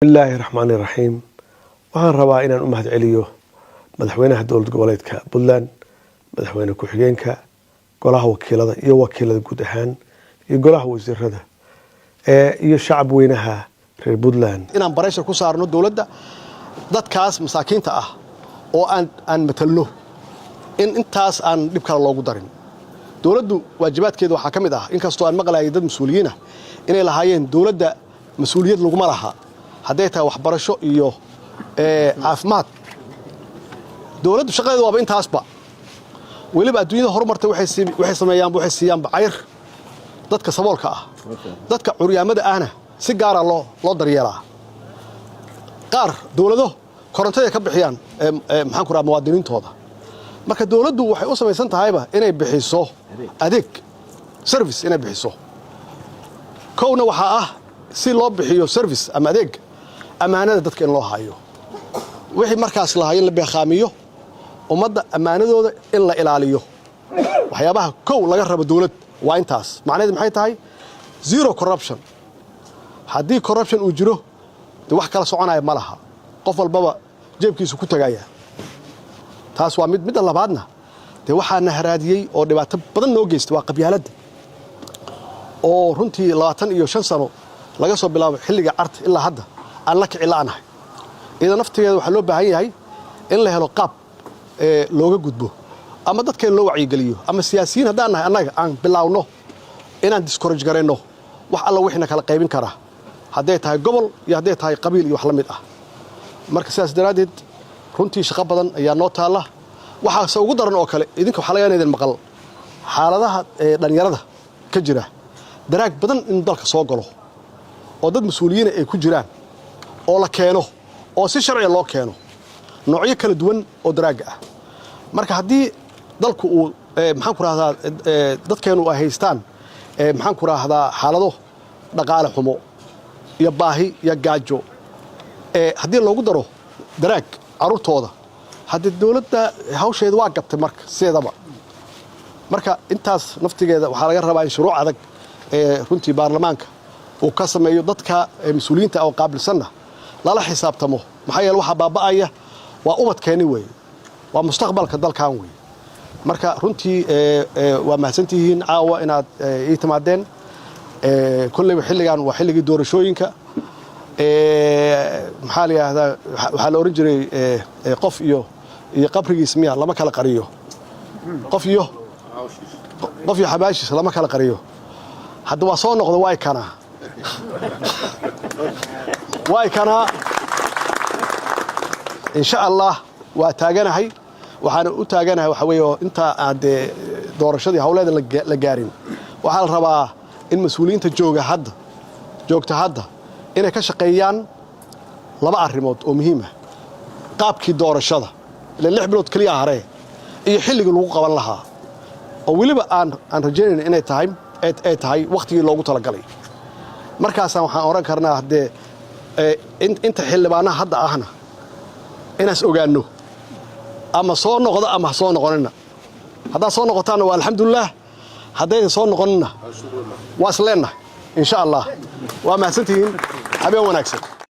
بسم الله الرحمن الرحيم waxaan rabaa inaan u mahad celiyo madaxweynaha dowlad goboleedka Puntland madaxweyne ku-xigeenka golaha wakiilada iyo wakiilada guud ahaan iyo golaha wasiirada iyo shacab weynaha reer Puntland inaan barashar ku saarno dowladda dadkaas masaakiinta ah oo aan matalno in intaas aan dib kale loogu darin dowladdu waajibaadkeeda waxa kamid ah in kastoo aan maqlaayay dad mas'uuliyiin ah inay lahaayeen dowladda mas'uuliyad lagu malaha haday tahay waxbarasho iyo caafimaad dowladdu shaqadeedu waa intaasba waliba adduunyada horumartay waxay siiyaan bacayr dadka saboolka ah dadka curyaamada ahna si gaar ah loo daryeelaa qaar dowlado korontada ka bixiyaan maxaan ku raad muwaadiniintooda marka dowladdu waxay u samaysan tahayba inay bixiso adeeg service inay bixiso kowna waxa ah si loo bixiyo service ama adeeg amaanada dadka in loo hayo wixii markaas la hayo la beeqaamiyo ummadda amaanadooda in la ilaaliyo waxyaabaha kow laga rabo dowlad waa intaas macnaheedu maxay tahay zero corruption haddii corruption uu jiro wax kala soconaya ma laha qof walbaba jeebkiisu ku tagaya taas waa mid labaadna waxaa naharaadiyey oo dhibaato badan noo geystay waa qabyaaladda oo runtii 25 sano laga soo bilaabo xilliga carta ilaa hadda aan la kici la'anahay ida naftigeeda waxa loo baahan yahay in la helo qaab looga gudbo ama dadka loo wacyi galiyo ama siyaasiyiin hadaan nahay anaga aan bilaawno inaan discourage gareyno wax alla wixina kala qaybin kara haday tahay gobol iyo haday tahay qabiil iyo wax la mid ah marka sidaas daraadeed runtii shaqo badan ayaa noo taala waxa ugu daran oo kale idinka waxa laga yeelan maqal xaaladaha dhalinyarada ka jira daraag badan in dalka soo galo oo dad mas'uuliyiin ay ku jiraan oo la keeno oo si sharci loo keeno noocyo kala duwan oo daraag ah marka hadii dalku uu maxaan ku raahdaa dadkeenu ay haystaan maxaan ku raahdaa xaalado dhaqaale xumo iyo baahi iyo gaajo hadii loogu daro daraag carruurtooda hadii dawladda hawsheedu waa gabtay marka sideedaba marka intaas naftigeeda waxa laga rabaa in shuruuc adag runtii baarlamaanka uu ka sameeyo dadka mas'uuliyiinta oo qaabilsanna lala xisaabtamo maxaa yeelay waxa baaba'aya waa ubadkeeni weey waa mustaqbalka dalkan weey marka runtii waa mahadsantihiin caawa inaad ii timaadeen kulli xilligan waa xilligii doorashooyinka maxaa la yiraahdaa waxa la oran jiray qof iyo qabrigiis miya lama kala qariyo qof iyo xabaashiis lama kala qariyo hadda waa soo noqdo way kana insha Allah waa taaganahay waxaan u taaganahay waxa weeyo inta aad doorashadii hawleeda la gaarin waxa la rabaa in mas'uuliyiinta joogta hadda inay ka shaqeeyaan laba arrimood oo muhiim ah qaabkii doorashada ilaa 6 bilood kaliya hare iyo xilliga lagu qaban lahaa oo waliba aan rajaynayno inay tahay waqtigii loogu talagalay markaas waxaan oran karnaa hadee inta xildhibaanaha hadda ahna inaas ogaano ama soo noqdo ama soo noqonina hadaa soo noqotaana waa alxamdulillah hadayna soo noqonina waa isleenna insha Allah waa mahadsantihiin habeen wanaagsan